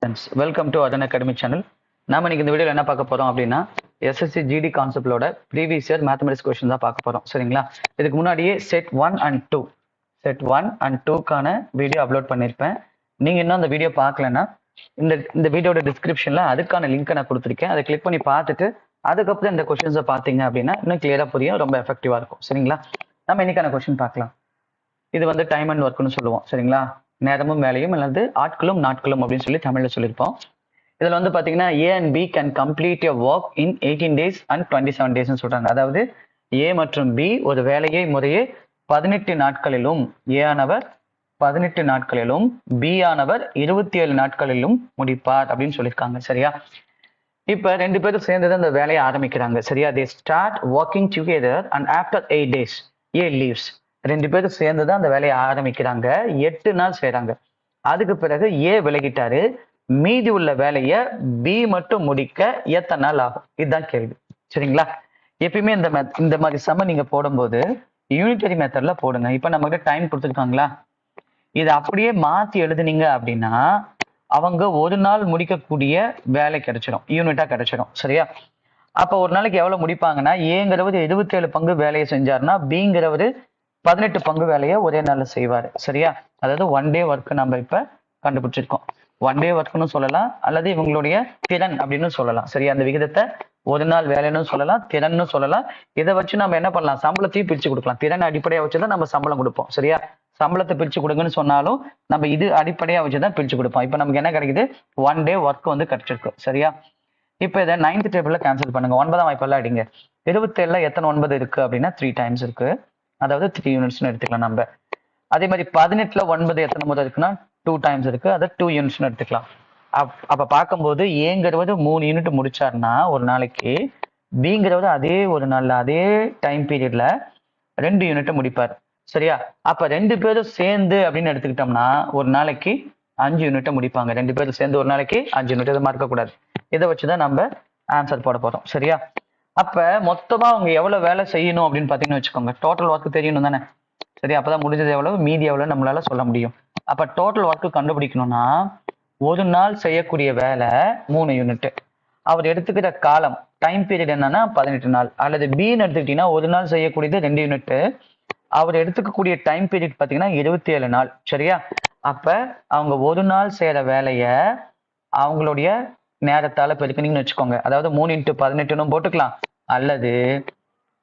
Friends, welcome to Athan academy channel. நாம இன்னைக்கு இந்த வீடியோவில் என்ன பார்க்க போறோம் அப்படின்னா எஸ்எஸ்சி ஜிடி கான்செப்டோட ப்ரீவியஸ் இயர் மேத்தமெட்டிக்ஸ் கொஸ்டின் தான் பார்க்க போறோம். சரிங்களா? இதுக்கு முன்னாடியே செட் 1 அண்ட் 2க்கான வீடியோ அப்லோட் பண்ணியிருப்பேன். நீங்க இன்னும் அந்த வீடியோ பார்க்கலன்னா இந்த வீடியோட டிஸ்கிரிப்ஷன்ல அதுக்கான லிங்க்கை நான் கொடுத்துருக்கேன். அதை கிளிக் பண்ணி பார்த்துட்டு அதுக்கப்புறம் இந்த கொஸ்டின்ஸை பார்த்தீங்க அப்படின்னா இன்னும் கிளியரா புரியும், ரொம்ப எஃபெக்டிவா இருக்கும். சரிங்களா? நம்ம இன்னைக்கான கொஸ்டின் பார்க்கலாம். இது வந்து டைம் அண்ட் ஒர்க்னு சொல்லுவோம். சரிங்களா? நேரமும் வேலையும் அல்லது ஆட்களும் நாட்களும் அப்படின்னு சொல்லி தமிழ்ல சொல்லியிருப்போம். இதுல வந்து பாத்தீங்கன்னா A and B can complete a work in 18 days and 27 days சொல்றாங்க. அதாவது ஏ மற்றும் பி ஒரு வேலையை முறையே 18 நாட்களிலும், ஏ ஆனவர் 18 நாட்களிலும், பி ஆனவர் 27 நாட்களிலும் முடிப்பார் அப்படின்னு சொல்லியிருக்காங்க. சரியா? இப்ப ரெண்டு பேரும் சேர்ந்து அந்த வேலையை ஆரம்பிக்கிறாங்க. சரியா? they start working together and after 8 days A leaves. ரெண்டு பேரும் சேர்ந்து தான் அந்த வேலையை ஆரம்பிக்கிறாங்க. 8 நாள் செய்யறாங்க. அதுக்கு பிறகு ஏ விலகிட்டாரு. மீதி உள்ள வேலையை பி மட்டும் முடிக்க எத்தனை நாள் ஆகும்? இதுதான் கேள்வி. சரிங்களா? எப்பயுமே இந்த மாதிரி சம நீங்க போடும்போது யூனிட்டரி மெத்தட்ல போடுங்க. இப்ப நம்ம கிட்ட டைம் கொடுத்துருக்காங்களா, இதை அப்படியே மாத்தி எழுதுனீங்க அப்படின்னா அவங்க ஒரு நாள் முடிக்கக்கூடிய வேலை கிடைச்சிடும், யூனிட்டா கிடைச்சிடும். சரியா? அப்ப ஒரு நாளைக்கு எவ்வளவு முடிப்பாங்கன்னா, ஏங்கிறவர் 27 பங்கு வேலையை செஞ்சாருன்னா பிங்கிறவர் 18 பங்கு வேலையை ஒரே நாள்ல செய்வாரு. சரியா? அதாவது 1 day ஒர்க் நம்ம இப்ப கண்டுபிடிச்சிருக்கோம். 1 day ஒர்க்னு சொல்லலாம், அல்லது இவங்களுடைய திறன் அப்படின்னு சொல்லலாம். சரியா? அந்த விகிதத்தை ஒரு நாள் வேலைன்னு சொல்லலாம், திறன்னு சொல்லலாம். இதை வச்சு நம்ம என்ன பண்ணலாம், சம்பளத்தையும் பிரிச்சு கொடுக்கலாம். திறன் அடிப்படையா வச்சுதான் நம்ம சம்பளம் கொடுப்போம். சரியா? சம்பளத்தை பிரிச்சு கொடுங்கன்னு சொன்னாலும் நம்ம இது அடிப்படையா வச்சுதான் பிரிச்சு கொடுப்போம். இப்ப நமக்கு என்ன கிடைக்குது, 1 day ஒர்க் வந்து கிடைச்சிருக்கு. சரியா? இப்ப இதை 9th டேபிள்ல கேன்சல் பண்ணுங்க. 9ஆம் வாய்ப்பெல்லாம் அடிங்க. 27ல எத்தனை 9 இருக்கு அப்படின்னா 3 times இருக்கு. அதாவது 3 யூனிட்ஸ்னு எடுத்துக்கலாம் நம்ம. அதே மாதிரி 18ல 9 எத்தனை முறை இருக்குன்னா 2 times இருக்கு. அதை 2 யூனிட்ஸ்னு எடுத்துக்கலாம். அப்ப பார்க்கும்போது ஏங்கிறவது 3 யூனிட் முடிச்சாருன்னா ஒரு நாளைக்கு, பிங்கிறவது அதே ஒரு நாள்ல அதே டைம் பீரியட்ல 2 யூனிட் முடிப்பார். சரியா? அப்ப ரெண்டு பேரும் சேர்ந்து அப்படின்னு எடுத்துக்கிட்டோம்னா ஒரு நாளைக்கு 5 யூனிட் முடிப்பாங்க. ரெண்டு பேரும் சேர்ந்து ஒரு நாளைக்கு 5 யூனிட். இதை மறக்க கூடாது. இதை வச்சுதான் நம்ம ஆன்சர் போட போறோம். சரியா? அப்ப மொத்தமா அவங்க எவ்வளவு வேலை செய்யணும் அப்படின்னு பாத்தீங்கன்னு வச்சுக்கோங்க. டோட்டல் ஒர்க் தெரியணும் தானே? சரி, அப்பதான் முடிஞ்சது எவ்வளவு, மீதி எவ்வளவு நம்மளால சொல்ல முடியும். அப்ப டோட்டல் ஒர்க் கண்டுபிடிக்கணும்னா ஒரு நாள் செய்யக்கூடிய வேலை 3 யூனிட். அவர் எடுத்துக்கிற காலம் டைம் பீரியட் என்னன்னா 18 நாள். அல்லது பின்னு எடுத்துக்கிட்டீங்கன்னா ஒரு நாள் செய்யக்கூடியது 2 யூனிட். அவர் எடுத்துக்கக்கூடிய டைம் பீரியட் பாத்தீங்கன்னா 27 நாள். சரியா? அப்ப அவங்க ஒரு நாள் செய்யற வேலைய அவங்களுடைய நேரத்தால பெருக்கினீங்கன்னு வச்சுக்கோங்க. அதாவது 3 × 18 போட்டுக்கலாம், அல்லது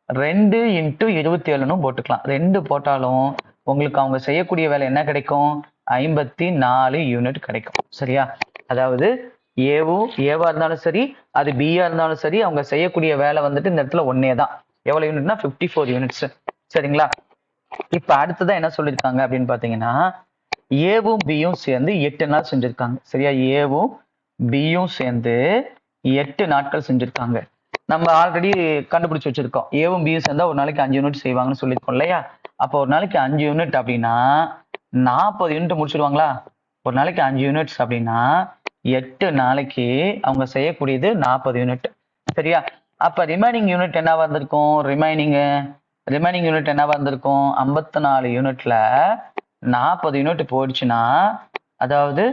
2 × 27 போட்டுக்கலாம். 2 போட்டாலும் உங்களுக்கு அவங்க செய்யக்கூடிய வேலை என்ன கிடைக்கும், 54 யூனிட் கிடைக்கும். சரியா? அதாவது ஏவா இருந்தாலும் சரி, அது பியா இருந்தாலும் சரி, அவங்க செய்யக்கூடிய வேலை வந்துட்டு இந்த இடத்துல ஒன்னே தான். எவ்வளவு யூனிட்னா 54 யூனிட்ஸ். சரிங்களா? இப்ப அடுத்ததான் என்ன சொல்லியிருக்காங்க அப்படின்னு பாத்தீங்கன்னா, ஏவும் பியும் சேர்ந்து 8 நாள் செஞ்சிருக்காங்க. சரியா? ஏவும் பியும் சேர்ந்து 8 நாட்கள் செஞ்சிருக்காங்க. நம்ம ஆல்ரெடி கண்டுபிடிச்சு வச்சிருக்கோம். ஏவும் பியும் சேர்ந்தா ஒரு நாளைக்கு 5 யூனிட் செய்வாங்கன்னு சொல்லியிருக்கோம் இல்லையா? அப்போ ஒரு நாளைக்கு 5 யூனிட் அப்படின்னா 40 யூனிட் முடிச்சிருவாங்களா? ஒரு நாளைக்கு 5 யூனிட்ஸ் அப்படின்னா 8 நாளைக்கு அவங்க செய்யக்கூடியது 40 யூனிட். சரியா? அப்ப ரிமைனிங் யூனிட் என்னவா இருந்திருக்கும், ரிமைனிங் யூனிட் என்னவா இருந்திருக்கும், 54 யூனிட்ல 40 யூனிட் போயிடுச்சுன்னா, அதாவது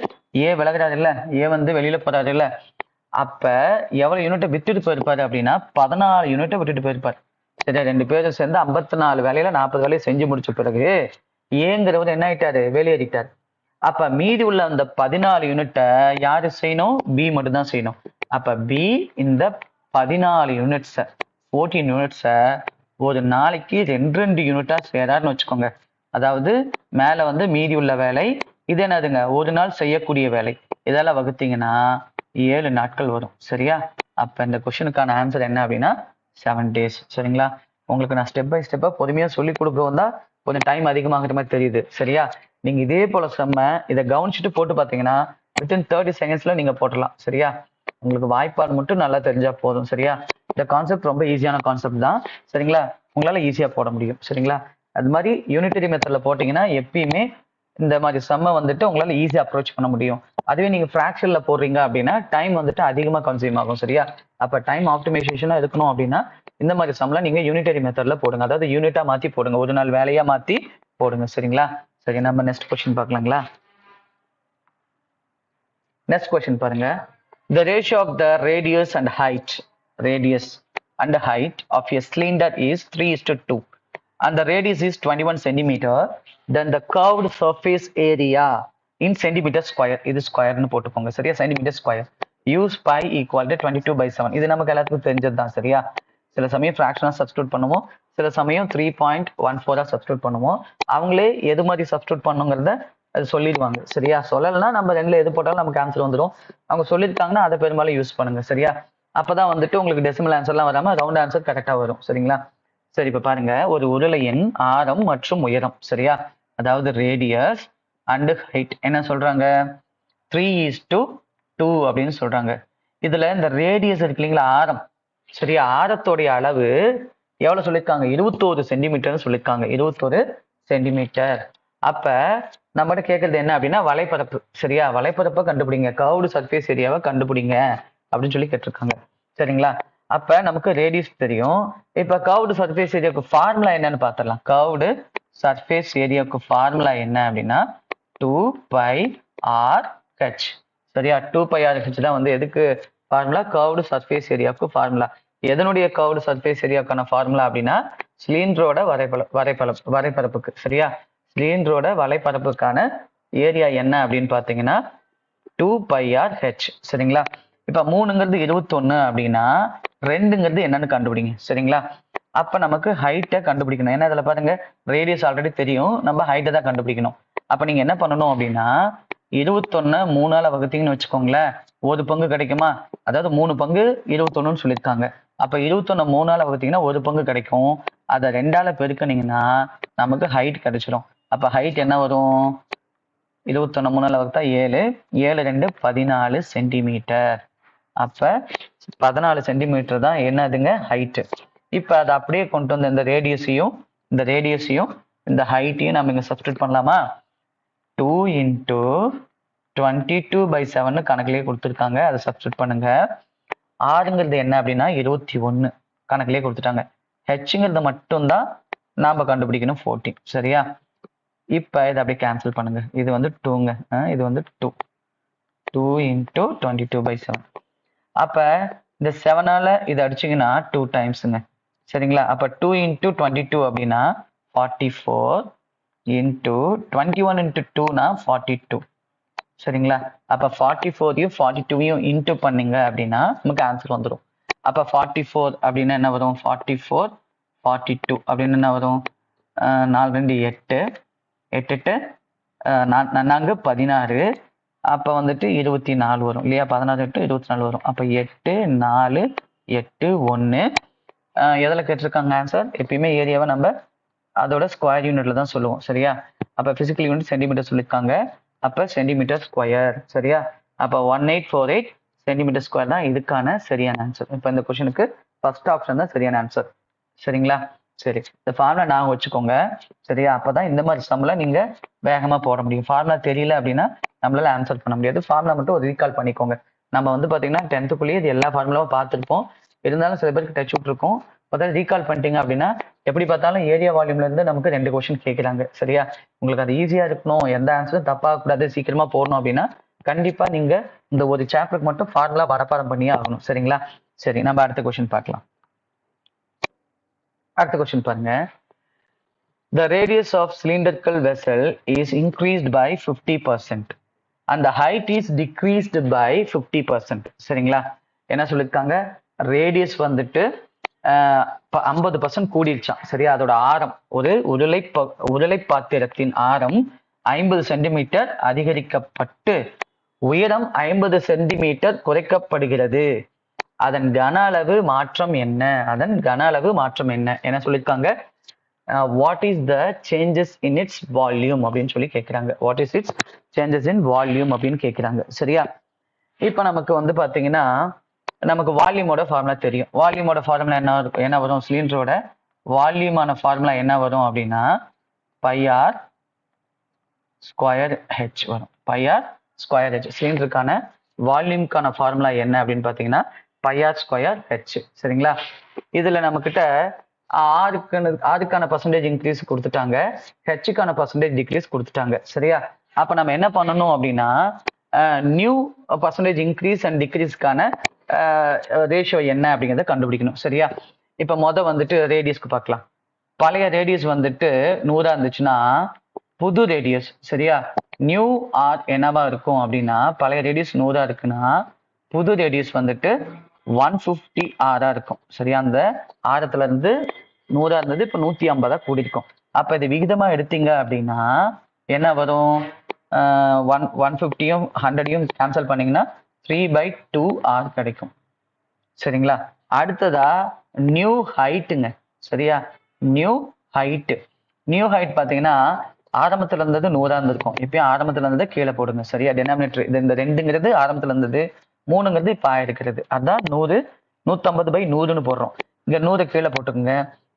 ஏ விலகிறாரு இல்ல, ஏ வந்து வெளியில போறாரு இல்ல, அப்ப எவ்வளவு யூனிட்டை விட்டுட்டு போயிருப்பாரு அப்படின்னா 14 யூனிட்டை விட்டுட்டு போயிருப்பாரு. சரி, ரெண்டு பேரும் சேர்ந்து 54 வேலையில 40 வேலையை செஞ்சு முடிச்ச பிறகு ஏங்கிறவர் என்ன ஆயிட்டாரு, வெளியேறிட்டார். அப்ப மீதி உள்ள அந்த 14 யூனிட்டை யாரு செய்யணும், பி மட்டும் தான் செய்யணும். அப்ப பி இந்த 14 யூனிட்ஸ 14 யூனிட்ஸ ஒரு நாளைக்கு 2 யூனிட்டா செய்யறாருன்னு வச்சுக்கோங்க. அதாவது மேல வந்து மீதி உள்ள வேலை, இது என்னதுங்க, ஒரு நாள் செய்யக்கூடிய வேலை. இதெல்லாம் வகுத்தீங்கன்னா 7 நாட்கள் வரும். சரியா? அப்ப இந்த கொஸ்டினுக்கான ஆன்சர் என்ன அப்படின்னா 7 days. சரிங்களா? உங்களுக்கு நான் ஸ்டெப் பை ஸ்டெப்பா பொறுமையா சொல்லி கொடுக்கவும் தான் கொஞ்சம் டைம் அதிகமாகிற மாதிரி தெரியுது. சரியா? நீங்க இதே போல இதை கவனிச்சுட்டு போட்டு பாத்தீங்கன்னா வித்தின் 30 செகண்ட்ஸ்ல நீங்க போட்டலாம். சரியா? உங்களுக்கு வாய்ப்பாடு மட்டும் நல்லா தெரிஞ்சா போதும். சரியா? இந்த கான்செப்ட் ரொம்ப ஈஸியான கான்செப்ட் தான். சரிங்களா? உங்களால ஈஸியா போட முடியும். சரிங்களா? அது மாதிரி யூனிட்டரி மெத்தட்ல போட்டீங்கன்னா எப்பயுமே இந்த மாதிரி சம்ம வந்துட்டு உங்களால ஈஸியா அப்ரோச் பண்ண முடியும். அதுவே நீங்க ஃபிராக்ஷன்ல போடுறீங்க அப்படின்னா டைம் வந்துட்டு அதிகமா கன்சியூம் ஆகும். சரியா? அப்ப டைம் ஆப்டிமைசேஷனா இருக்கணும் அப்படின்னா இந்த மாதிரி சம்லாம் நீங்க யூனிட்டரி மெத்தட்ல போடுங்க. அதாவது யூனிட்டா மாத்தி போடுங்க, ஒரு நாள் வேலையா மாத்தி போடுங்க. சரிங்களா? சரி, நம்ம நெக்ஸ்ட் கொஸ்டின் பார்க்கலாங்களா? நெக்ஸ்ட் கொஸ்டின் பாருங்க. The ratio of the radius and height of a cylinder is 3:2 and the radius is 21 centimeter. Then the curved surface area in centimeter square, இது ஸ்கொயர்னு போட்டுக்கோங்க சரியா, centimetre square. Use pi equal to 22/7. இது நமக்கு எல்லாத்துக்கும் தெரிஞ்சது தான் சரியா. சில சமயம் ஃப்ராக்ஷனா சப்ஸ்டியூட் பண்ணுவோம், சில சமயம் 3.14 சப்ஸ்டியூட் பண்ணுவோம். அவங்களே எது மாதிரி சப்ஸ்டியூட் பண்ணுங்கிறத அது சொல்லிடுவாங்க சரியா. சொல்லலைன்னா நம்ம ரெண்டுல எது போட்டாலும் நமக்கு ஆன்சர் வந்துடும். அவங்க சொல்லியிருக்காங்கன்னா அதை பெரும்பாலும் யூஸ் பண்ணுங்க சரியா. அப்பதான் வந்துட்டு உங்களுக்கு டெசிமல் ஆன்சர்லாம் வராம ரவுண்ட் ஆன்சர் கரெக்டா வரும் சரிங்களா. சரி, இப்ப பாருங்க, ஒரு உருளையின் ஆரம் மற்றும் உயரம் சரியா, அதாவது ரேடியஸ் அண்ட் ஹைட் என்ன சொல்றாங்க, 3:2 அப்படின்னு சொல்றாங்க. இதுல இந்த ரேடியஸ் இருக்கு இல்லைங்களா, ஆரம் சரியா, ஆரத்தோடைய அளவு எவ்வளவு சொல்லியிருக்காங்க, 21 சென்டிமீட்டர்னு சொல்லியிருக்காங்க. 21 சென்டிமீட்டர். அப்ப நம்மகிட்ட கேட்கறது என்ன அப்படின்னா வலைப்பரப்பு சரியா, வலைப்பரப்பை கண்டுபிடிங்க, கர்வ்டு சர்ஃபேஸ் ஏரியாவை கண்டுபிடிங்க அப்படின்னு சொல்லி கேட்டிருக்காங்க சரிங்களா. அப்ப நமக்கு ரேடியஸ் தெரியும். இப்ப கர்வ்டு சர்ஃபேஸ் ஏரியாவுக்கு ஃபார்முலா என்னன்னு பார்த்துடலாம். கர்வ்டு சர்ஃபேஸ் ஏரியாவுக்கு ஃபார்முலா என்ன அப்படின்னா 2πr/h சரியா. 2πr/h தான் வந்து எதுக்கு ஃபார்முலா, கர்வ்டு சர்ஃபேஸ் ஏரியாவுக்கு ஃபார்முலா. எதனுடைய கர்வ்டு சர்ஃபேஸ் ஏரியாவுக்கான ஃபார்முலா அப்படின்னா சிலிண்டரோட வரைபரப்புக்கு சரியா. சிலிண்டரோட வலைப்பரப்புக்கான ஏரியா என்ன அப்படின்னு பாத்தீங்கன்னா 2πr/h சரிங்களா. இப்ப 3ங்கிறது 21 அப்படின்னா 2ங்கிறது என்னன்னு கண்டுபிடிங்க சரிங்களா. அப்ப நமக்கு ஹைட்டை கண்டுபிடிக்கணும். ஏன்னா இதுல பாருங்க ரேடியஸ் ஆல்ரெடி தெரியும், நம்ம ஹைட்டை தான் கண்டுபிடிக்கணும். அப்ப நீங்க என்ன பண்ணணும் அப்படின்னா 21 3ஆல வகுத்தீங்கன்னு வச்சுக்கோங்களேன், ஒரு பங்கு கிடைக்குமா, அதாவது 3 பங்கு 21ன்னு சொல்லியிருக்காங்க. அப்ப 21 3ஆல வகுத்தீங்கன்னா ஒரு பங்கு கிடைக்கும். அதை 2ஆல பெருக்கினீங்கன்னா நமக்கு ஹைட் கிடைச்சிடும். அப்ப ஹைட் என்ன வரும், 21 3ஆல வகுத்தா 7, 7 2 14 சென்டிமீட்டர். அப்ப 14 சென்டிமீட்டர் தான் என்னதுங்க ஹைட். இப்ப அதை அப்படியே கொண்டு வந்து இந்த ரேடியஸையும் இந்த ஹைட்டையும் நம்ம இங்க சப்ஸ்டியூட் பண்ணலாமா. 2 × 22/7 கணக்குலயே கொடுத்துருக்காங்க, அதை சப்ஸ்டியூட் பண்ணுங்க. ஆறுங்கிறது என்ன அப்படின்னா 21 கணக்குலயே கொடுத்துட்டாங்க. ஹெச்ங்கிறது மட்டும்தான் நாம கண்டுபிடிக்கணும் 14 சரியா. இப்ப இதை அப்படியே கேன்சல் பண்ணுங்க. இது வந்து 2ங்க, இது வந்து 2 × 22/7. அப்ப இந்த 7ஆல இதை அடிச்சிங்கன்னா 2 டைம்ஸுங்க சரிங்களா. அப்ப 2 × 22 அப்படின்னா 44 × 21 × 2னா 42 சரிங்களா. அப்ப 44ஐயும் 42ஐயும் இன்டூ பண்ணீங்க அப்படின்னா நமக்கு ஆன்சர் வந்துடும். அப்ப 44 அப்படின்னா என்ன வரும், 44 42 அப்படின்னு என்ன வரும், 4 2 8 8 8 16, அப்ப வந்துட்டு 24 வரும் இல்லையா. 16 8 24 வரும். அப்ப 8 4 8 1. எதுல கேட்டிருக்காங்க ஆன்சர், எப்பயுமே ஏரியாவை நம்ம அதோட ஸ்கொயர் யூனிட்ல தான் சொல்லுவோம் சரியா. அப்ப பிசிக்கல் யூனிட் சென்டிமீட்டர் சொல்லியிருக்காங்க, அப்ப சென்டிமீட்டர் ஸ்கொயர் சரியா. அப்ப 1848 சென்டிமீட்டர் ஸ்கொயர் தான் இதுக்கான சரியான ஆன்சர். இப்ப இந்த கொஸ்டினுக்கு ஃபர்ஸ்ட் ஆப்ஷன் தான் சரியான ஆன்சர் சரிங்களா. சரி, இந்த ஃபார்முலா ஞாபகம் வச்சுக்கோங்க சரியா. அப்பதான் இந்த மாதிரி சம்ல நீங்க வேகமா போட முடியும். ஃபார்முலா தெரியல அப்படின்னா நம்மளால ஆன்சர் பண்ண முடியாது. ஃபார்முலா மட்டும் ஒரு ரீகால் பண்ணிக்கோங்க. நம்ம வந்து பாத்தீங்கன்னா 10th இது எல்லா ஃபார்முலாவும் பார்த்துருப்போம், இருந்தாலும் சில பேருக்கு டச் விட்டுருக்கும். அதாவது ரீகால் பண்ணிட்டீங்க அப்படின்னா எப்படி பார்த்தாலும் ஏரியா வால்யூம்ல இருந்து நமக்கு 2 கொஸ்டின் கேட்கிறாங்க சரியா. உங்களுக்கு அது ஈஸியா இருக்கணும், எந்த ஆன்சரும் தப்பாக கூடாது, சீக்கிரமா போடணும் அப்படின்னா கண்டிப்பா நீங்க இந்த ஒரு சாப்டருக்கு மட்டும் ஃபார்முலா வரப்பாடம் பண்ணியே ஆகணும் சரிங்களா. சரி, நம்ம அடுத்த கொஸ்டின் பார்க்கலாம். அடுத்த கொஸ்டின் பாருங்க. The radius of cylindrical vessel is increased by 50% and the height is decreased by 50% சரிங்களா. என்ன சொல்லியிருக்காங்க, ரேடியஸ் வந்துட்டு 50% கூடிருச்சான் சரியா. அதோட ஆரம், ஒரு உருளை பாத்திரத்தின் ஆரம் 50 சென்டிமீட்டர் அதிகரிக்கப்பட்டு உயரம் 50 சென்டிமீட்டர் குறைக்கப்படுகிறது. அதன் கன அளவு மாற்றம் என்ன, என்ன சொல்லியிருக்காங்க, what is the changes in it's volume அப்படின்னு சொல்லி கேட்கிறாங்க. What is it's changes in volume அப்படின்னு கேட்கிறாங்க சரியா. இப்ப நமக்கு வந்து பாத்தீங்கன்னா நமக்கு வால்யூமோட ஃபார்முலா தெரியும். வால்யூமோட ஃபார்முலா என்ன வரும், சிலிண்டரோட வால்யூமான ஃபார்முலா என்ன வரும் அப்படின்னா πr² வரும். πr²h சிலிண்டருக்கான வால்யூம்கான ஃபார்முலா என்ன அப்படின்னு பாத்தீங்கன்னா πr²h சரிங்களா. இதுல நம்ம கிட்ட ஆறுக்கான பர்சன்டேஜ் இன்க்ரீஸ் கொடுத்துட்டாங்க, ஹெச்சுக்கான பர்சன்டேஜ் டிக்ரீஸ் கொடுத்துட்டாங்க சரியா. அப்ப நம்ம என்ன பண்ணணும் அப்படின்னா நியூ பர்சன்டேஜ் இன்க்ரீஸ் அண்ட் டிக்ரீஸ்க்கான ரேஷியோ என்ன அப்படிங்கிறத கண்டுபிடிக்கணும். சரியா? இப்போ வந்துட்டு ரேடியஸ்க்கு பார்க்கலாம். பழைய ரேடியஸ் வந்துட்டு 100 இருந்துச்சுன்னா புது ரேடியஸ் சரியா நியூ ஆர் என்னவா இருக்கும் அப்படின்னா பழைய ரேடியஸ் 100 இருக்குன்னா புது ரேடியஸ் வந்துட்டு 150 ஆரா இருக்கும். சரியா? அந்த ஆரத்துல இருந்து 100 இருந்தது இப்போ 150 கூடியிருக்கும். அப்ப இது விகிதமா எடுத்தீங்க அப்படின்னா என்ன வரும்? 150யும் 100யும் கேன்சல் பண்ணீங்கன்னா 3/2 ஆர் கிடைக்கும். சரிங்களா? அடுத்ததா நியூ ஹைட்டுங்க. சரியா? நியூ ஹைட் பாத்தீங்கன்னா ஆரம்பத்துல இருந்தது 100 இருந்திருக்கும். இப்பயும் ஆரம்பத்துல இருந்தது கீழே போடுங்க. சரியா? டெனாமினேட்டர் இந்த 2ங்கிறது ஆரம்பத்துல இருந்தது, 3ங்கிறது இப்ப ஆயிருக்கிறது. அதான் 100 150/100ன்னு போடுறோம். இங்க 100 கீழே போட்டுக்கோங்க.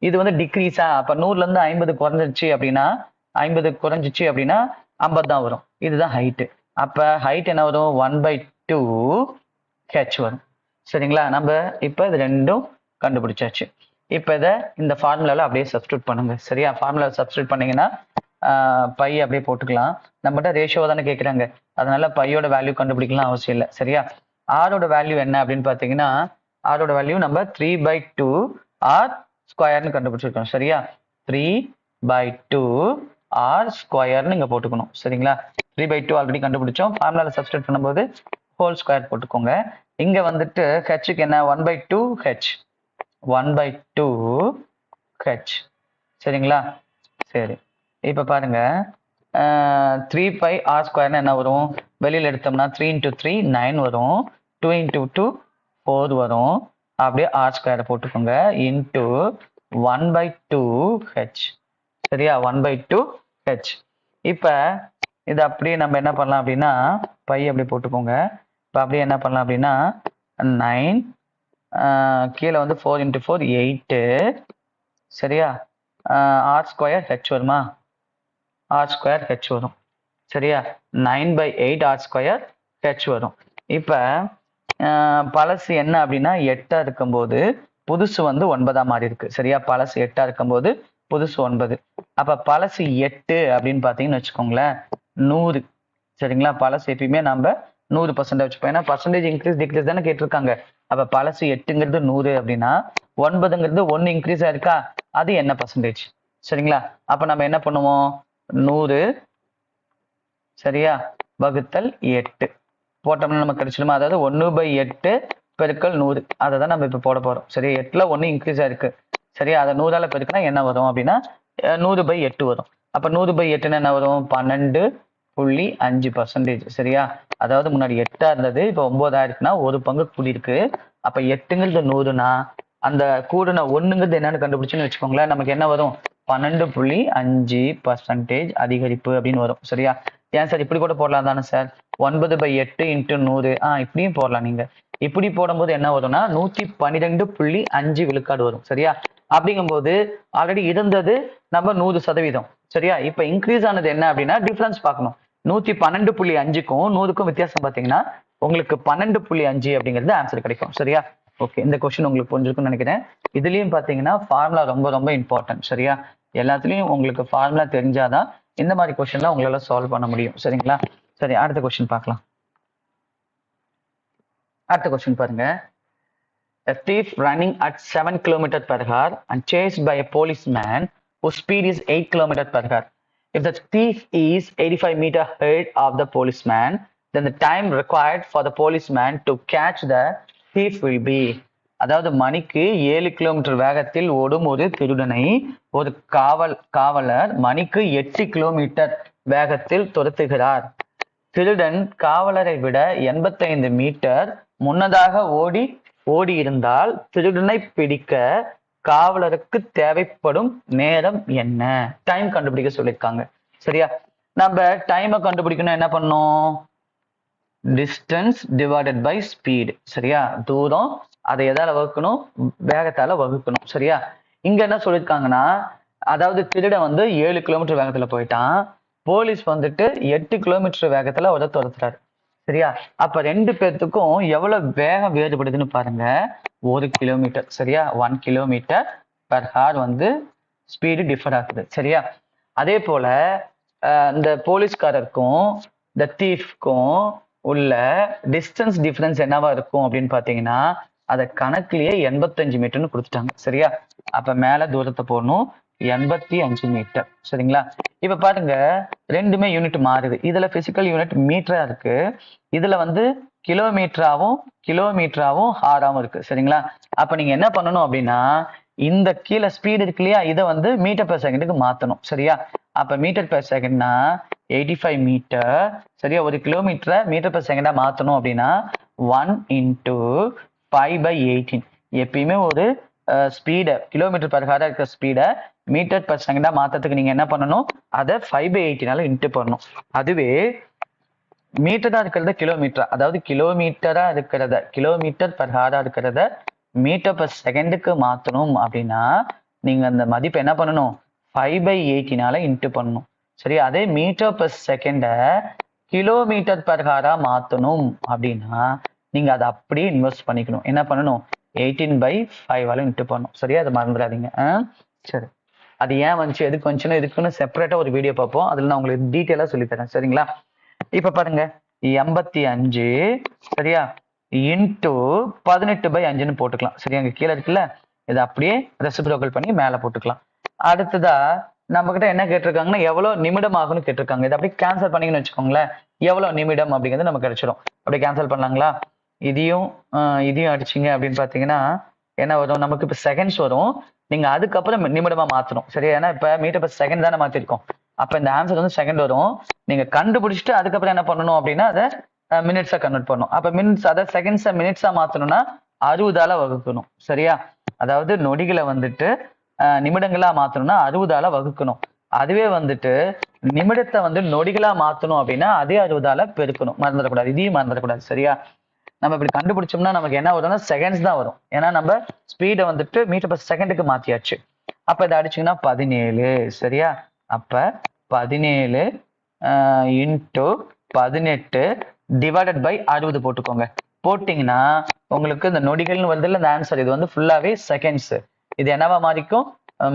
இது வந்து டிக்ரீஸா, அப்ப 100ல இருந்து 50 குறைஞ்சிருச்சு அப்படின்னா 50 குறைஞ்சிச்சு அப்படின்னா 50 தான் வரும். இதுதான் ஹைட்டு. அப்ப ஹைட் என்ன வரும்? 1/2 ஹெச் வரும். சரிங்களா? நம்ம இப்ப இது ரெண்டும் கண்டுபிடிச்சாச்சு. இப்ப இதை இந்த ஃபார்முலால அப்படியே சப்ஸ்டியூட் பண்ணுங்க. சரியா? ஃபார்முலா சப்ஸ்டியூட் பண்ணீங்கன்னா பை அப்படியே போட்டுக்கலாம். நம்மகிட்ட ரேஷியோ தானே கேட்குறாங்க, அதனால பையோட வேல்யூ கண்டுபிடிக்கலாம் அவசியம் இல்லை. சரியா? ஆரோட வேல்யூ என்ன அப்படின்னு பார்த்தீங்கன்னா ஆரோட வேல்யூ நம்ம 3/2 ஆர் ஸ்கொயர்னு கண்டுபிடிச்சிருக்கோம். சரியா? 3/2 ஆர் ஸ்கொயர்னு இங்க போட்டுக்கணும். சரிங்களா? 3/2 ஆல்ரெடி கண்டுபிடிச்சோம். ஃபார்முலால சப்ஸ்டியூட் பண்ணும்போது ஹோல் ஸ்கொயர் போட்டுக்கோங்க. இங்க வந்துட்டு ஹெச்சுக்கு என்ன? 1/2 ஹெச் 1/2 ஹெச். சரிங்களா? சரி, இப்ப பாருங்க 3π ஆர் ஸ்கொயர்னு என்ன வரும்? வெளியில எடுத்தோம்னா 3 × 3 9 வரும், 2 × 2 4 வரும். அப்படியே ஆர் ஸ்கொயர் போட்டுக்கோங்க இன்டூ 1/2 ஹெச். சரியா? 1/2 ஹெச். இப்ப இது அப்படியே நம்ம என்ன பண்ணலாம் அப்படின்னா பை அப்படியே போட்டுக்கோங்க. இப்ப அப்படியே என்ன பண்ணலாம் அப்படின்னா 9 கீழே வந்து 4 × 4 8. சரியா? ஆர் ஸ்கொயர் ஹெச் வருமா? ஆர் ஸ்கொயர் ஹெச் வரும். சரியா? 9/8 ஆர் ஸ்கொயர் ஹெச் வரும். இப்ப பழசு என்ன அப்படின்னா 8 இருக்கும்போது புதுசு வந்து 9 மாறி இருக்கு. சரியா? பழசு 8 இருக்கும்போது புதுசு 9. அப்ப பழசு 8 அப்படின்னு பாத்தீங்கன்னு வச்சுக்கோங்களேன் 100. சரிங்களா? பழசு எப்பயுமே நம்ம 100% வச்சுப்போம். ஏன்னா பர்சன்டேஜ் இன்க்ரீஸ் டிக்ரீஸ் தானே கேட்டிருக்காங்க. அப்ப பழசு 8ங்கிறது 100 அப்படின்னா 9ங்கிறது 1 இன்க்ரீஸ் ஆயிருக்கா, அது என்ன பர்சன்டேஜ்? சரிங்களா? அப்ப நம்ம என்ன பண்ணுவோம்? 100 சரியா வகுத்தல் 8 போட்டோம்னா நமக்கு கிடைச்சிடுமா? அதாவது 1/8 பெருக்கல் 100. அதை தான் நம்ம இப்ப போட போறோம். சரி, 8ல 1 இன்க்ரீஸ் ஆயிருக்கு. சரியா? அதை 100ஆல பெருக்கினா என்ன வரும் அப்படின்னா 100/8 வரும். அப்ப 100/8ன்னு என்ன வரும்? 12.5%. சரியா? அதாவது முன்னாடி 8 இருந்தது, இப்ப 9 ஆயிருக்குன்னா ஒரு பங்கு கூடியிருக்கு. அப்ப 8ங்கிறது 100னா அந்த கூடுன 1ங்கிறது என்னன்னு கண்டுபிடிச்சுன்னு வச்சுக்கோங்களேன், நமக்கு என்ன வரும்? 12.5% அதிகரிப்பு அப்படின்னு வரும். சரியா? ஏன் சார் இப்படி கூட போடலாம் தானே சார்? 9/8 × 100 இப்படியும் போடலாம். நீங்க இப்படி போடும்போது என்ன வரும்னா 112.5 விழுக்காடு வரும். சரியா? அப்படிங்கும்போது ஆல்ரெடி இருந்தது நம்ம 100%. சரியா? இப்ப இன்க்ரீஸ் ஆனது என்ன அப்படின்னா டிஃபரன்ஸ் பார்க்கணும். 112.5க்கும் 100க்கும் வித்தியாசம் பார்த்தீங்கன்னா உங்களுக்கு 12.5 அப்படிங்கிறது ஆன்சர் கிடைக்கும். சரியா? ஓகே, இந்த கொஸ்டின் உங்களுக்கு புரிஞ்சிருக்கும்னு நினைக்கிறேன். இதுலயும் பாத்தீங்கன்னா ஃபார்முலா ரொம்ப ரொம்ப இம்பார்ட்டன்ட். சரியா? எல்லாத்துலயும் உங்களுக்கு ஃபார்முலா தெரிஞ்சாதான் இந்த மாதிரி கொஸ்டின்லாம் உங்களால சால்வ் பண்ண முடியும். சரிங்களா? சரி, அடுத்த கொஸ்டின் பார்க்கலாம். அடுத்த கொஸ்டின் பாருங்க. A thief running at 7 km/h and chased by a policeman whose speed is 8 km/h. If the thief is 85 meters ahead of the policeman, then the time required for the policeman to catch the thief will be. அதாவது மணிக்கு 7 kilometre வேகத்தில் ஓடும் ஒரு திருடனை ஒரு காவலர் மணிக்கு 8 kilometre வேகத்தில் துரத்துகிறார். திருடன் காவலரை விட 85 மீட்டர் முன்னதாக ஓடி இருந்தால் திருடனை பிடிக்க காவலருக்கு தேவைப்படும் நேரம் என்ன? டைம் கண்டுபிடிக்க சொல்லியிருக்காங்க. சரியா? நம்ம டைமை கண்டுபிடிக்கணும். என்ன பண்ணணும்? Distance divided by speed. சரியா? தூரம் அதை எதால வகுக்கணும்? வேகத்தால வகுக்கணும். சரியா? இங்க என்ன சொல்லியிருக்காங்கன்னா அதாவது திருடன் வந்து 7 கிலோமீட்டர் வேகத்துல போயிட்டான், போலீஸ் வந்துட்டு 8 கிலோமீட்டர் வேகத்துல ஒரு துரத்துறாரு. சரியா? அப்ப 2 பேர்த்துக்கும் எவ்வளவு வேகம் வேறுபடுதுன்னு பாருங்க. 1 கிலோமீட்டர். சரியா? 1 km/h வந்து ஸ்பீடு டிஃபர் ஆகுது. சரியா? அதே போல இந்த போலீஸ்காரருக்கும் இந்த தீஃப்க்கும் உள்ள டிஸ்டன்ஸ் டிஃபரன்ஸ் என்னவா இருக்கும் அப்படின்னு பாத்தீங்கன்னா அதை கணக்குலயே 85 மீட்டர்னு கொடுத்துட்டாங்க. சரியா? அப்ப மேல தூரத்தை போடணும் 85 மீட்டர். சரிங்களா? இப்ப பாருங்க ரெண்டுமே யூனிட் மாறுது. இதுல பிசிக்கல் யூனிட் மீட்டரா இருக்கு, இதுல வந்து கிலோமீட்டராவும் ஹாராவும் இருக்கு. சரிங்களா? அப்ப நீங்க என்ன பண்ணணும் அப்படின்னா இந்த கீழே ஸ்பீடு இருக்கு இல்லையா, இதை வந்து மீட்டர் பெர் செகண்டுக்கு மாத்தணும். சரியா? அப்ப மீட்டர் பெர் செகண்ட்னா 85 மீட்டர். சரியா? ஒரு கிலோமீட்டரை மீட்டர் பெர் செகண்டா மாத்தணும் அப்படின்னா 1 × 5/18. எப்பயுமே ஒரு ஸ்பீடை கிலோமீட்டர் பெர் ஹாரா இருக்கிற ஸ்பீடை மீட்டர் பெர் செகண்டா மாத்தத்துக்கு நீங்க என்ன பண்ணணும், அதை 5/18 இன்ட்டு பண்ணணும். அதுவே மீட்டரா இருக்கிறத கிலோமீட்டர், அதாவது கிலோமீட்டர் பெர் ஹாரா இருக்கிறத மீட்டர் பெர் செகண்டுக்கு மாத்தணும் அப்படின்னா நீங்க அந்த மதிப்பு என்ன பண்ணணும், 5/18 இன்ட்டு பண்ணணும். சரி, அதே metre per second kilometre per ஹாரா மாத்தணும் அப்படின்னா நீங்க அதை அப்படியே இன்வெஸ்ட் பண்ணிக்கணும். என்ன பண்ணணும், 18/5 இன்ட்டு பண்ணணும். சரியா? அதை மறந்துடாதீங்க. சரி, அது ஏன் வந்துச்சு, எதுக்கு வந்துச்சுன்னா இதுக்குன்னு செப்பரேட்டா ஒரு வீடியோ பார்ப்போம், அதுல நான் உங்களுக்கு டீட்டெயிலா சொல்லித்தரேன். சரிங்களா? இப்ப பாருங்க 85 சரியா இன்ட்டு 18/5 போட்டுக்கலாம். சரியா? அங்க கீழே இருக்குல்ல, இதை அப்படியே ரெசிப்ரோக்கல் பண்ணி மேல போட்டுக்கலாம். அடுத்ததா நம்ம கிட்ட என்ன கேட்டிருக்காங்கன்னா எவ்வளவு நிமிடம் ஆகும்னு கேட்டிருக்காங்க. இதை அப்படியே கேன்சல் பண்ணீங்கன்னு வச்சுக்கோங்களேன், எவ்வளவு நிமிடம் அப்படிங்கிறது நமக்கு கிடைச்சிடும். அப்படியே கேன்சல் பண்ணலாங்களா? இதையும் அடிச்சிங்க அப்படின்னு பாத்தீங்கன்னா என்ன வரும், நமக்கு இப்ப செகண்ட்ஸ் வரும், நீங்க அதுக்கப்புறம் நிமிடமா மாத்தணும். சரியா? ஏன்னா இப்ப மீட்டர் பெர் செகண்ட் தானே மாத்திருக்கோம், அப்ப இந்த ஆன்சர் வந்து செகண்ட் வரும். நீங்க கண்டுபிடிச்சிட்டு அதுக்கப்புறம் என்ன பண்ணணும் அப்படின்னா அதை மினிட்ஸா கன்வெர்ட் பண்ணணும். அப்ப மினிட்ஸ், அதாவது செகண்ட்ஸை மினிட்ஸா மாத்தணும்னா 60ஆல வகுக்கணும். சரியா? அதாவது நொடிகளை வந்துட்டு நிமிடங்களா மாத்தணும்னா 60ஆல வகுக்கணும். அதுவே வந்துட்டு நிமிடத்தை வந்து நொடிகளா மாத்தணும் அப்படின்னா அதே 60ஆல பெருக்கணும். மறந்துடக்கூடாது, இதையும் மறந்துடக்கூடாது. சரியா? நம்ம இப்படி கண்டுபிடிச்சோம்னா நமக்கு என்ன வரும்னா செகண்ட்ஸ் தான் வரும், ஏன்னா நம்ம ஸ்பீடை வந்துட்டு மீட்டர் பெர் செகண்டுக்கு மாத்தியாச்சு. அப்ப இதை அடிச்சீங்கன்னா 17. சரியா? அப்ப 17 × 18 ÷ 60 போட்டுக்கோங்க. போட்டீங்கன்னா உங்களுக்கு இந்த நொடிகள்னு வந்து இந்த ஆன்சர் இது வந்து ஃபுல்லாவே செகண்ட்ஸ், இது என்னவா மாறிக்கும்,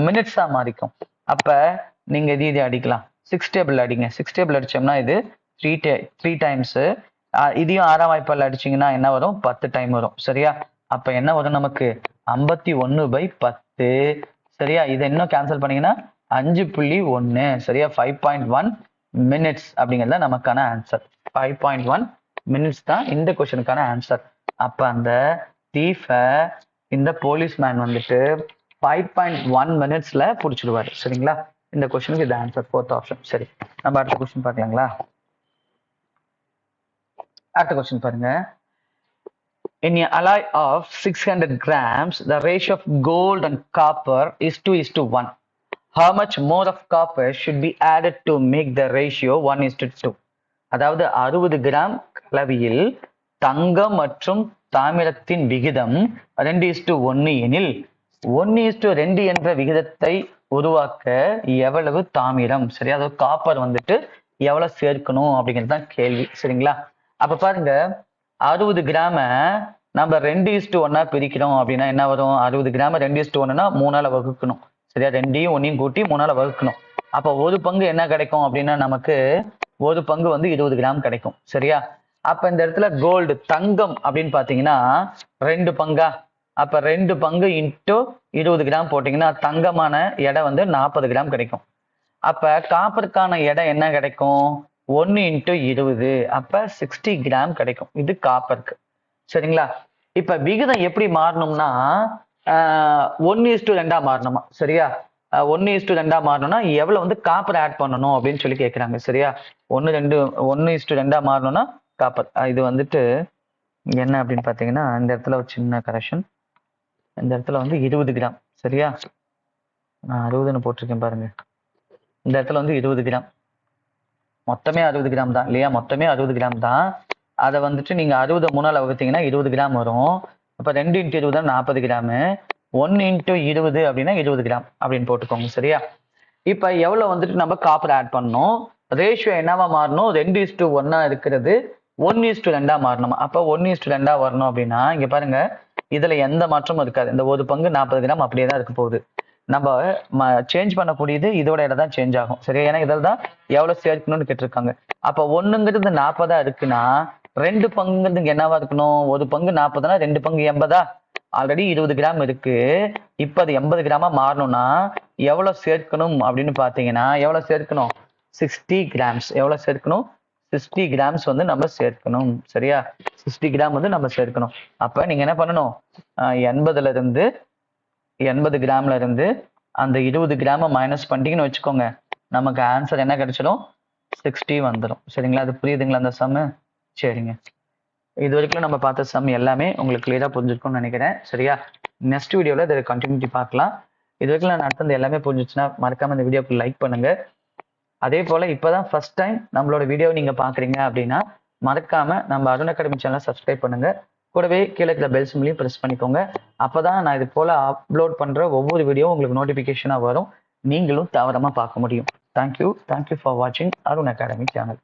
மினிட்ஸா மாறிக்கும். அப்ப நீங்க இது அடிக்கலாம், 6 டேபிள் அடிங்க. 6 டேபிள் அடிச்சோம்னா இது 3 டைம்ஸ். இதையும் 6ஆம் வாய்ப்பால் அடிச்சீங்கன்னா என்ன வரும், 10 டைம் வரும். சரியா? அப்ப என்ன வரும் நமக்கு 51/10. சரியா? இதை இன்னும் கேன்சல் பண்ணீங்கன்னா 5.1. சரியா? 5.1 மினிட்ஸ் அப்படிங்கிறது தான் நமக்கான ஆன்சர். 5.1 மினிட்ஸ் தான் இந்த கொஸ்டினுக்கான ஆன்சர். அப்ப அந்த தீஃபை இந்த போலீஸ்மேன் வந்துட்டு 5.1 மினிட்ஸ்ல புடிச்சிடுவாரு. சரிங்களா? இந்த கொஸ்டினுக்கு இது ஆன்சர், 4th ஆப்ஷன். சரி, நம்ம அடுத்த கொஸ்டின் பார்க்கலாங்களா? அடுத்த கொஸ்டின் பாருங்க. In an alloy of 600 grams, the ratio of gold and copper is 2:1. How much more of copper should be added to make the ratio 1:2? அதாவது 60 கிராம் கலவையில் தங்கம் மற்றும் தாமிரத்தின் விகிதம் 2:1 எனில் 1:2 என்ற விகிதத்தை உருவாக்க எவ்வளவு தாமிரம், சரியா, அதாவது காப்பர் வந்துட்டு எவ்வளவு சேர்க்கணும் அப்படிங்கிறது தான் கேள்வி. சரிங்களா? அப்ப பாருங்க 60 கிராம நம்ம 2:1 பிரிக்கிறோம் அப்படின்னா என்ன வரும், 60 கிராம 2:1னா 3ஆல வகுக்கணும். சரியா? 2யும் 1யும் கூட்டி 3ஆல வகுக்கணும். அப்ப ஒரு பங்கு என்ன கிடைக்கும் அப்படின்னா நமக்கு ஒரு பங்கு வந்து 20 கிராம் கிடைக்கும். சரியா? அப்ப இந்த இடத்துல கோல்டு தங்கம் அப்படின்னு பாத்தீங்கன்னா 2 பங்கா, அப்ப 2 பங்கு இன்ட்டு 20 கிராம் போட்டீங்கன்னா தங்கமான எடை வந்து 40 கிராம் கிடைக்கும். அப்ப காப்பருக்கான எடை என்ன கிடைக்கும், 1 × 20, அப்ப 60 கிராம் கிடைக்கும். இது காப்பருக்கு. சரிங்களா? இப்ப விகிதம் எப்படி மாறணும்னா 1:2 மாறணுமா? சரியா? 1:2 மாறணும்னா எவ்வளவு வந்து காப்பர் ஆட் பண்ணணும் அப்படின்னு சொல்லி கேட்கிறாங்க. சரியா? 1:2 மாறணும்னா காப்பர், இது வந்துட்டு என்ன அப்படின்னு பாத்தீங்கன்னா இந்த இடத்துல ஒரு சின்ன கரெக்ஷன், இந்த இடத்துல வந்து 20 கிராம். சரியா? நான் 60ன்னு போட்டிருக்கேன் பாருங்க, இந்த இடத்துல வந்து 20 கிராம், மொத்தமே 60 கிராம் தான் இல்லையா, மொத்தமே 60 கிராம் தான். அதை வந்துட்டு நீங்க 60 3ஆல வகுத்தீங்கன்னா 20 கிராம் வரும். அப்ப 2 × 20 40 கிராமு, 1 × 20 அப்படின்னா 20 கிராம் அப்படின்னு போட்டுக்கோங்க. சரியா? இப்ப எவ்வளவு வந்துட்டு நம்ம காப்பர் ஆட் பண்ணணும், ரேஷியோ என்னவா மாறணும், 2:1 இருக்கிறது 1:2 மாறணும். அப்ப 1:2 வரணும் அப்படின்னா இங்க பாருங்க இதுல எந்த மாற்றமும் இருக்காது, இந்த ஒரு பங்கு 40 கிராம் அப்படியே தான் இருக்க போகுது. நம்ம சேஞ்ச் பண்ணக்கூடியது இதோட இடம் தான் சேஞ்ச் ஆகும். சரியா? ஏன்னா இதில் தான் எவ்வளவு சேர்க்கணும்னு கேட்டிருக்காங்க. அப்ப 1ங்கிறது 40 இருக்குன்னா 2 பங்குங்கிறது என்னவா இருக்கணும்? 1 பங்கு 40னா 2 பங்கு 80. ஆல்ரெடி 20 கிராம் இருக்கு. இப்ப அது 80 கிராமா மாறணும்னா எவ்வளவு சேர்க்கணும் அப்படின்னு பாத்தீங்கன்னா எவ்வளவு சேர்க்கணும்? 60 கிராம்ஸ். எவ்வளவு சேர்க்கணும்? 60 கிராம்ஸ் வந்து நம்ம சேர்க்கணும். சரியா? 60 கிராம் வந்து நம்ம சேர்க்கணும். அப்ப நீங்க என்ன பண்ணணும்? 80 கிராம்ல இருந்து அந்த 20 கிராம மைனஸ் பண்ணிட்டீங்கன்னு வச்சுக்கோங்க, நமக்கு ஆன்சர் என்ன கிடைச்சிடும்? 60 வந்துடும். சரிங்களா? அது புரியுதுங்களா அந்த சம்மு? சரிங்க. இது வரைக்கும் நம்ம பார்த்த சம் எல்லாமே உங்களுக்கு கிளியரா புரிஞ்சிருக்கும்னு நினைக்கிறேன். சரியா? நெக்ஸ்ட் வீடியோல இதை கண்டினியூட்டி பார்க்கலாம். இது வரைக்கும் நான் நடத்துனது எல்லாமே புரிஞ்சிச்சுன்னா மறக்காம இந்த வீடியோக்கு லைக் பண்ணுங்க. அதே போல இப்பதான் ஃபர்ஸ்ட் டைம் நம்மளோட வீடியோ நீங்க பாக்குறீங்க அப்படின்னா மறக்காம நம்ம அருண் அகாடமி சேனலை சப்ஸ்கிரைப் பண்ணுங்க. கூடவே கீழே இருக்கிற பெல் சிம்லையும் பிரஸ் பண்ணிக்கோங்க. அப்பதான் நான் இது போல அப்லோட் பண்ற ஒவ்வொரு வீடியோ உங்களுக்கு நோட்டிபிகேஷனா வரும். நீங்களும் தவறாம பார்க்க முடியும். தேங்க்யூ ஃபார் வாட்சிங் அருண் அகாடமி சேனல்.